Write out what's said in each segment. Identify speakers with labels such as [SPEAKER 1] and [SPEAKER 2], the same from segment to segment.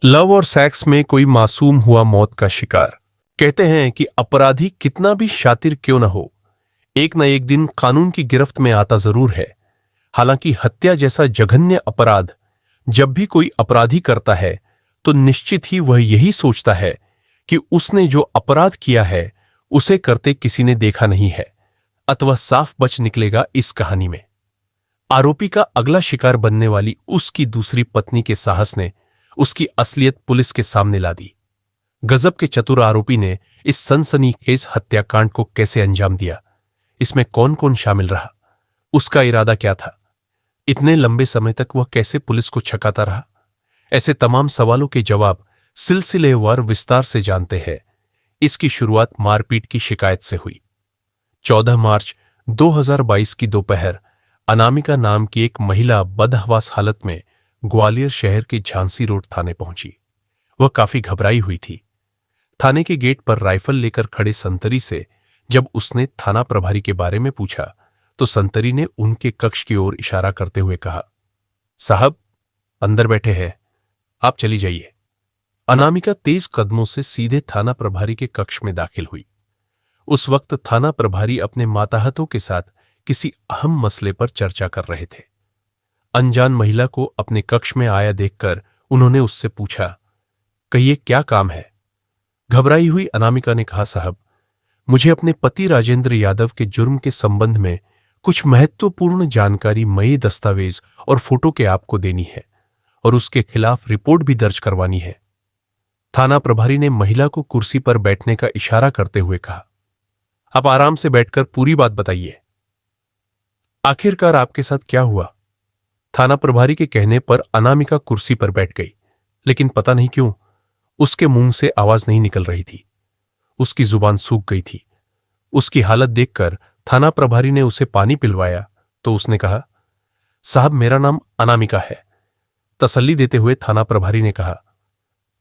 [SPEAKER 1] Love और sex में कोई मासूम हुआ मौत का शिकार। कहते हैं कि अपराधी कितना भी शातिर क्यों न हो, एक न एक दिन कानून की गिरफ्त में आता जरूर है। हालांकि हत्या जैसा जघन्य अपराध जब भी कोई अपराधी करता है तो निश्चित ही वह यही सोचता है कि उसने जो अपराध किया है उसे करते किसी ने देखा नहीं है, अथवा साफ बच निकलेगा। इस कहानी में आरोपी का अगला शिकार बनने वाली उसकी दूसरी पत्नी के साहस ने उसकी असलियत पुलिस के सामने ला दी। गजब के चतुर आरोपी ने इस सनसनीखेज हत्याकांड को कैसे अंजाम दिया, इसमें कौन कौन शामिल रहा, उसका इरादा क्या था, इतने लंबे समय तक वह कैसे पुलिस को छकाता रहा, ऐसे तमाम सवालों के जवाब सिलसिलेवार विस्तार से जानते हैं। इसकी शुरुआत मारपीट की शिकायत से हुई। 14 मार्च 2022 की दोपहर अनामिका नाम की एक महिला बदहवास हालत में ग्वालियर शहर के झांसी रोड थाने पहुंची। वह काफी घबराई हुई थी। थाने के गेट पर राइफल लेकर खड़े संतरी से जब उसने थाना प्रभारी के बारे में पूछा तो संतरी ने उनके कक्ष की ओर इशारा करते हुए कहा, साहब अंदर बैठे हैं, आप चली जाइए। अनामिका तेज कदमों से सीधे थाना प्रभारी के कक्ष में दाखिल हुई। उस वक्त थाना प्रभारी अपने माताहतों के साथ किसी अहम मसले पर चर्चा कर रहे थे। अनजान महिला को अपने कक्ष में आया देखकर उन्होंने उससे पूछा, कहिए क्या काम है। घबराई हुई अनामिका ने कहा, साहब मुझे अपने पति राजेंद्र यादव के जुर्म के संबंध में कुछ महत्वपूर्ण जानकारी मई दस्तावेज और फोटो के आपको देनी है और उसके खिलाफ रिपोर्ट भी दर्ज करवानी है। थाना प्रभारी ने महिला को कुर्सी पर बैठने का इशारा करते हुए कहा, आप आराम से बैठकर पूरी बात बताइए। आखिरकार आपके साथ क्या हुआ? थाना प्रभारी के कहने पर अनामिका कुर्सी पर बैठ गई, लेकिन पता नहीं क्यों उसके मुंह से आवाज नहीं निकल रही थी। उसकी जुबान सूख गई थी। उसकी हालत देखकर थाना प्रभारी ने उसे पानी पिलवाया तो उसने कहा, साहब मेरा नाम अनामिका है। तसल्ली देते हुए थाना प्रभारी ने कहा,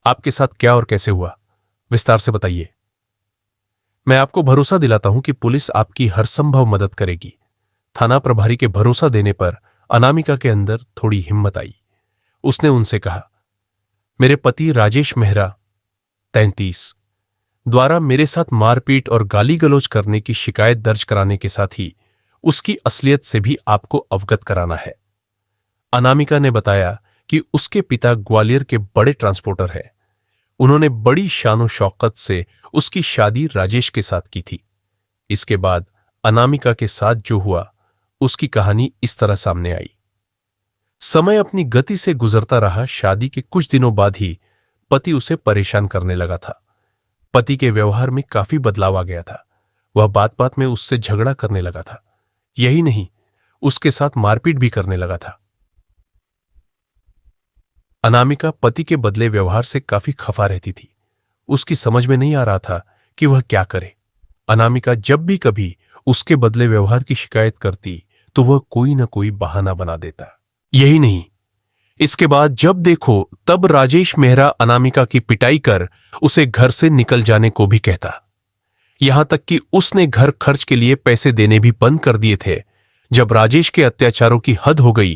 [SPEAKER 1] आपके साथ क्या और कैसे हुआ, विस्तार से बताइए। मैं आपको भरोसा दिलाता हूं कि पुलिस आपकी हर संभव मदद करेगी। थाना प्रभारी के भरोसा देने पर अनामिका के अंदर थोड़ी हिम्मत आई। उसने उनसे कहा, मेरे पति राजेश मेहरा 33 द्वारा मेरे साथ मारपीट और गाली गलौज करने की शिकायत दर्ज कराने के साथ ही उसकी असलियत से भी आपको अवगत कराना है। अनामिका ने बताया कि उसके पिता ग्वालियर के बड़े ट्रांसपोर्टर हैं। उन्होंने बड़ी शानो शौकत से उसकी शादी राजेश के साथ की थी। इसके बाद अनामिका के साथ जो हुआ उसकी कहानी इस तरह सामने आई। समय अपनी गति से गुजरता रहा। शादी के कुछ दिनों बाद ही पति उसे परेशान करने लगा था। पति के व्यवहार में काफी बदलाव आ गया था। वह बात बात में उससे झगड़ा करने लगा था। यही नहीं, उसके साथ मारपीट भी करने लगा था। अनामिका पति के बदले व्यवहार से काफी खफा रहती थी। उसकी समझ में नहीं आ रहा था कि वह क्या करे। अनामिका जब भी कभी उसके बदले व्यवहार की शिकायत करती तो वह कोई न कोई बहाना बना देता। यही नहीं, इसके बाद जब देखो तब राजेश मेहरा अनामिका की पिटाई कर उसे घर से निकल जाने को भी कहता। यहां तक कि उसने घर खर्च के लिए पैसे देने भी बंद कर दिए थे। जब राजेश के अत्याचारों की हद हो गई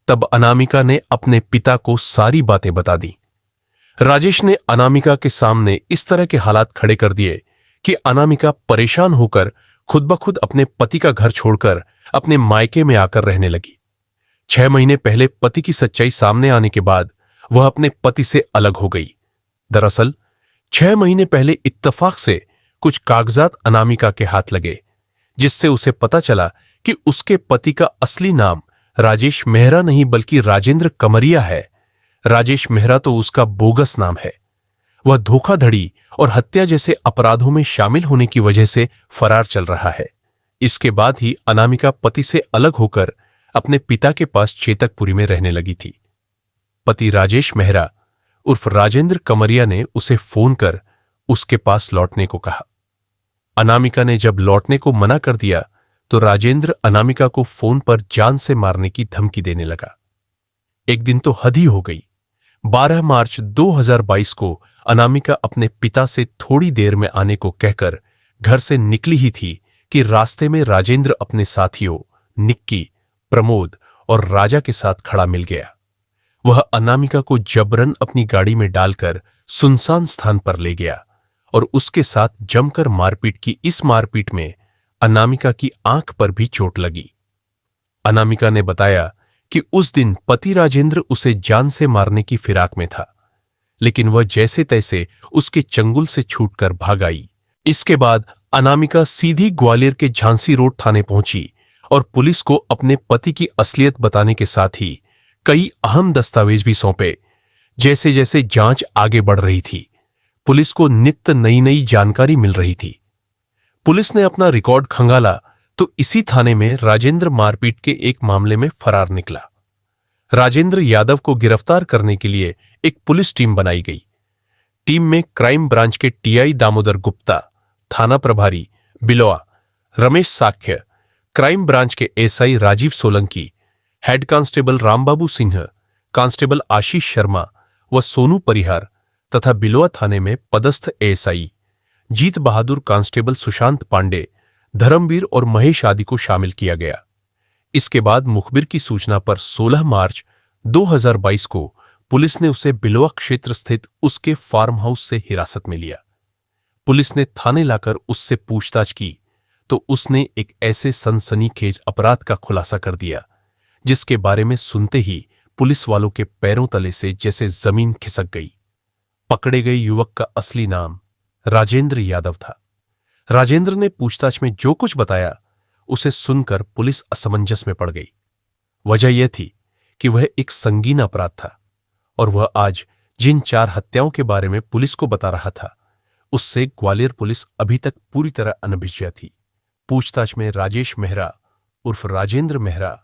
[SPEAKER 1] तब अनामिका ने अपने पिता को सारी बातें बता दी। राजेश ने अनामिका के सामने इस तरह के हालात खड़े कर दिए कि अनामिका परेशान होकर खुद ब खुद अपने पति का घर छोड़कर अपने मायके में आकर रहने लगी। 6 महीने पहले पति की सच्चाई सामने आने के बाद वह अपने पति से अलग हो गई। दरअसल 6 महीने पहले इत्तेफाक से कुछ कागजात अनामिका के हाथ लगे, जिससे उसे पता चला कि उसके पति का असली नाम राजेश मेहरा नहीं बल्कि राजेंद्र कमरिया है। राजेश मेहरा तो उसका बोगस नाम है। वह धोखाधड़ी और हत्या जैसे अपराधों में शामिल होने की वजह से फरार चल रहा है। इसके बाद ही अनामिका पति से अलग होकर अपने पिता के पास चेतकपुरी में रहने लगी थी। पति राजेश मेहरा उर्फ राजेंद्र कमरिया ने उसे फोन कर उसके पास लौटने को कहा। अनामिका ने जब लौटने को मना कर दिया तो राजेंद्र अनामिका को फोन पर जान से मारने की धमकी देने लगा। एक दिन तो हद ही हो गई। 12 मार्च 2022 को अनामिका अपने पिता से थोड़ी देर में आने को कहकर घर से निकली ही थी कि रास्ते में राजेंद्र अपने साथियों निक्की, प्रमोद और राजा के साथ खड़ा मिल गया। वह अनामिका को जबरन अपनी गाड़ी में डालकर सुनसान स्थान पर ले गया और उसके साथ जमकर मारपीट की। इस मारपीट में अनामिका की आंख पर भी चोट लगी। अनामिका ने बताया कि उस दिन पति राजेंद्र उसे जान से मारने की फिराक में था, लेकिन वह जैसे तैसे उसके चंगुल से छूटकर भाग आई। इसके बाद अनामिका सीधी ग्वालियर के झांसी रोड थाने पहुंची और पुलिस को अपने पति की असलियत बताने के साथ ही कई अहम दस्तावेज भी सौंपे। जैसे जैसे जांच आगे बढ़ रही थी, पुलिस को नित्य नई नई जानकारी मिल रही थी। पुलिस ने अपना रिकॉर्ड खंगाला तो इसी थाने में राजेंद्र मारपीट के एक मामले में फरार निकला। राजेंद्र यादव को गिरफ्तार करने के लिए एक पुलिस टीम बनाई गई। टीम में क्राइम ब्रांच के टीआई दामोदर गुप्ता, थाना प्रभारी बिलोआ रमेश साख्य, क्राइम ब्रांच के SI Rajeev Solanki, head constable Rambabu Singh, constable Ashish Sharma व सोनू परिहार तथा बिलोआ थाने में पदस्थ एएसआई जीत बहादुर, कांस्टेबल सुशांत पांडे, धर्मवीर और महेश आदि को शामिल किया गया। इसके बाद मुखबिर की सूचना पर 16 मार्च 2022 को पुलिस ने उसे बिलोआ क्षेत्र स्थित उसके फार्म हाउस से हिरासत में लिया। पुलिस ने थाने लाकर उससे पूछताछ की तो उसने एक ऐसे सनसनीखेज अपराध का खुलासा कर दिया जिसके बारे में सुनते ही पुलिस वालों के पैरों तले से जैसे जमीन खिसक गई। पकड़े गए युवक का असली नाम राजेंद्र यादव था। राजेंद्र ने पूछताछ में जो कुछ बताया उसे सुनकर पुलिस असमंजस में पड़ गई। वजह यह थी कि वह एक संगीन अपराध था और वह आज जिन 4 हत्याओं के बारे में पुलिस को बता रहा था उससे ग्वालियर पुलिस अभी तक पूरी तरह अनभिज्ञ थी। पूछताछ में राजेश मेहरा उर्फ राजेंद्र मेहरा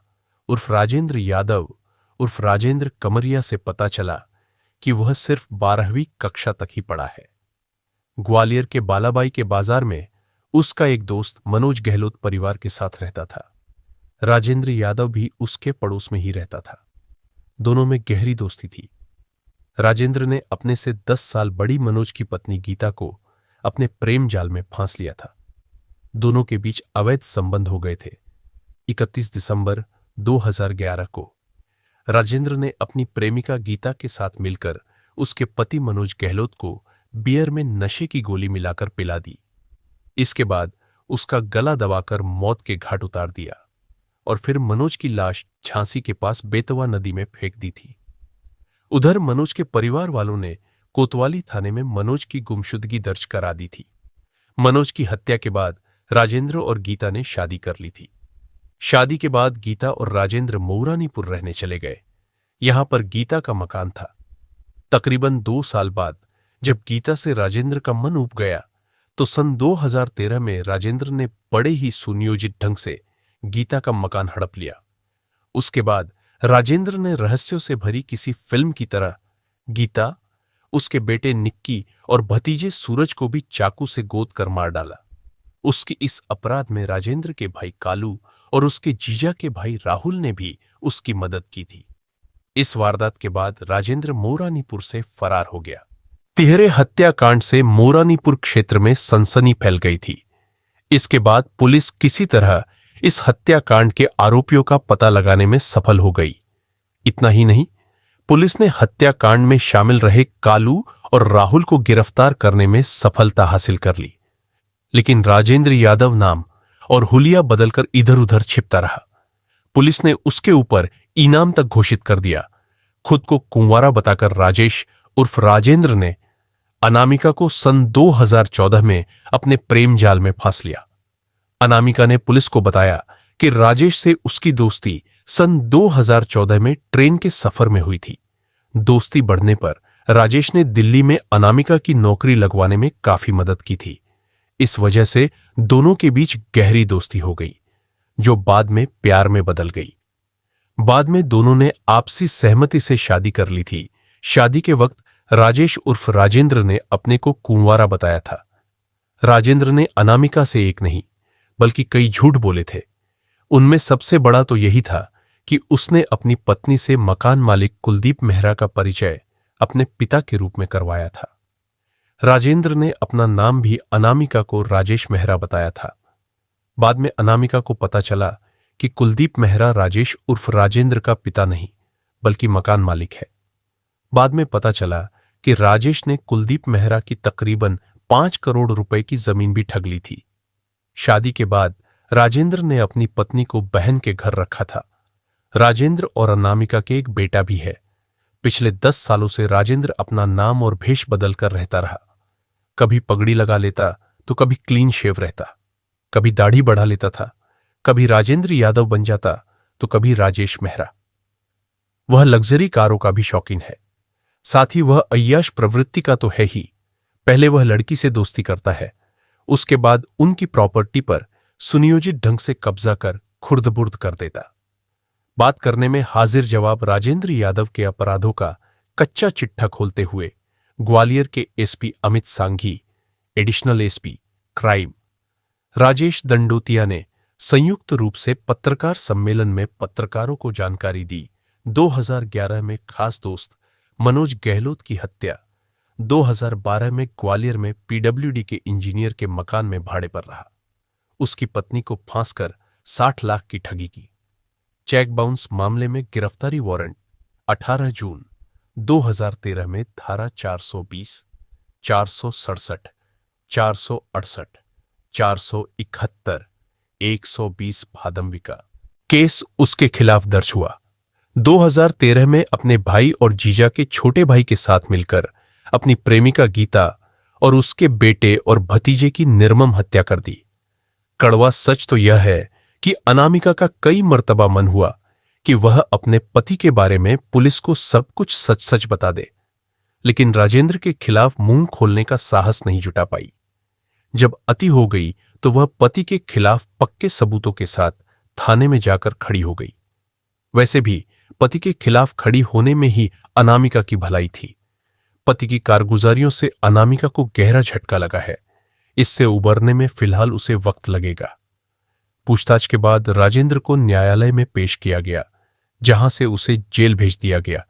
[SPEAKER 1] उर्फ राजेंद्र यादव उर्फ राजेंद्र कमरिया से पता चला कि वह सिर्फ 12वीं कक्षा तक ही पढ़ा है। ग्वालियर के बालाबाई के बाजार में उसका एक दोस्त मनोज गहलोत परिवार के साथ रहता था। राजेंद्र यादव भी उसके पड़ोस में ही रहता था। दोनों में गहरी दोस्ती थी। राजेंद्र ने अपने से 10 साल बड़ी मनोज की पत्नी गीता को अपने प्रेम जाल में फांस लिया था। दोनों के बीच अवैध संबंध हो गए थे। 31 दिसंबर 2011 को राजेंद्र ने अपनी प्रेमिका गीता के साथ मिलकर उसके पति मनोज गहलोत को बियर में नशे की गोली मिलाकर पिला दी। इसके बाद उसका गला दबाकर मौत के घाट उतार दिया और फिर मनोज की लाश झांसी के पास बेतवा नदी में फेंक दी थी। उधर मनोज के परिवार वालों ने कोतवाली थाने में मनोज की गुमशुदगी दर्ज करा दी थी। मनोज की हत्या के बाद राजेंद्र और गीता ने शादी कर ली थी। शादी के बाद गीता और राजेंद्र मऊरानीपुर रहने चले गए। यहां पर गीता का मकान था। तकरीबन 2 साल बाद जब गीता से राजेंद्र का मन उब गया तो सन 2013 में राजेंद्र ने बड़े ही सुनियोजित ढंग से गीता का मकान हड़प लिया। उसके बाद राजेंद्र ने रहस्यों से भरी किसी फिल्म की तरह गीता, उसके बेटे निक्की और भतीजे सूरज को भी चाकू से गोद कर मार डाला। उसके इस अपराध में राजेंद्र के भाई कालू और उसके जीजा के भाई राहुल ने भी उसकी मदद की थी। इस वारदात के बाद राजेंद्र मऊरानीपुर से फरार हो गया। तिहरे हत्याकांड से मऊरानीपुर क्षेत्र में सनसनी फैल गई थी। इसके बाद पुलिस किसी तरह इस हत्याकांड के आरोपियों का पता लगाने में सफल हो गई। इतना ही नहीं, पुलिस ने हत्याकांड में शामिल रहे कालू और राहुल को गिरफ्तार करने में सफलता हासिल कर ली। लेकिन राजेंद्र यादव नाम और हुलिया बदलकर इधर उधर छिपता रहा। पुलिस ने उसके ऊपर इनाम तक घोषित कर दिया। खुद को कुंवारा बताकर राजेश उर्फ राजेंद्र ने अनामिका को सन 2014 में अपने प्रेम जाल में फांस लिया। अनामिका ने पुलिस को बताया कि राजेश से उसकी दोस्ती सन 2014 में ट्रेन के सफर में हुई थी। दोस्ती बढ़ने पर राजेश ने दिल्ली में अनामिका की नौकरी लगवाने में काफी मदद की थी। इस वजह से दोनों के बीच गहरी दोस्ती हो गई, जो बाद में प्यार में बदल गई। बाद में दोनों ने आपसी सहमति से शादी कर ली थी। शादी के वक्त राजेश उर्फ राजेंद्र ने अपने को कुंवारा बताया था। राजेंद्र ने अनामिका से एक नहीं बल्कि कई झूठ बोले थे। उनमें सबसे बड़ा तो यही था कि उसने अपनी पत्नी से मकान मालिक कुलदीप मेहरा का परिचय अपने पिता के रूप में करवाया था। राजेंद्र ने अपना नाम भी अनामिका को राजेश मेहरा बताया था। बाद में अनामिका को पता चला कि कुलदीप मेहरा राजेश उर्फ राजेंद्र का पिता नहीं बल्कि मकान मालिक है। बाद में पता चला कि राजेश ने कुलदीप मेहरा की तकरीबन 5 करोड़ रुपए की जमीन भी ठग ली थी। शादी के बाद राजेंद्र ने अपनी पत्नी को बहन के घर रखा था। राजेंद्र और अनामिका के एक बेटा भी है। पिछले 10 सालों से राजेंद्र अपना नाम और भेष बदल कर रहता रहा। कभी पगड़ी लगा लेता तो कभी क्लीन शेव रहता, कभी दाढ़ी बढ़ा लेता था, कभी राजेंद्र यादव बन जाता तो कभी राजेश मेहरा। वह लग्जरी कारों का भी शौकीन है। साथ ही वह अय्याश प्रवृत्ति का तो है ही। पहले वह लड़की से दोस्ती करता है, उसके बाद उनकी प्रॉपर्टी पर सुनियोजित ढंग से कब्जा कर खुर्द-बुर्द कर देता। बात करने में हाजिर जवाब राजेंद्र यादव के अपराधों का कच्चा चिट्ठा खोलते हुए ग्वालियर के SP Amit Sanghi, additional SP crime Rajesh Dandotiya ने संयुक्त रूप से पत्रकार सम्मेलन में पत्रकारों को जानकारी दी। 2011 में खास दोस्त मनोज गहलोत की हत्या 2012 में ग्वालियर में पीडब्ल्यूडी के इंजीनियर के मकान में भाड़े पर रहा। उसकी पत्नी को फांस कर 60 लाख की ठगी की। चेक बाउंस मामले में गिरफ्तारी वारंट 18 जून 2013 में धारा 420, 467, 468, 471, 120 भादंविका केस उसके खिलाफ दर्ज हुआ। 2013 में अपने भाई और जीजा के छोटे भाई के साथ मिलकर अपनी प्रेमिका गीता और उसके बेटे और भतीजे की निर्मम हत्या कर दी। कड़वा सच तो यह है कि अनामिका का कई मर्तबा मन हुआ कि वह अपने पति के बारे में पुलिस को सब कुछ सच सच बता दे, लेकिन राजेंद्र के खिलाफ मुंह खोलने का साहस नहीं जुटा पाई। जब अति हो गई तो वह पति के खिलाफ पक्के सबूतों के साथ थाने में जाकर खड़ी हो गई। वैसे भी पति के खिलाफ खड़ी होने में ही अनामिका की भलाई थी। पति की कारगुजारियों से अनामिका को गहरा झटका लगा है। इससे उबरने में फिलहाल उसे वक्त लगेगा। पूछताछ के बाद राजेंद्र को न्यायालय में पेश किया गया, जहां से उसे जेल भेज दिया गया।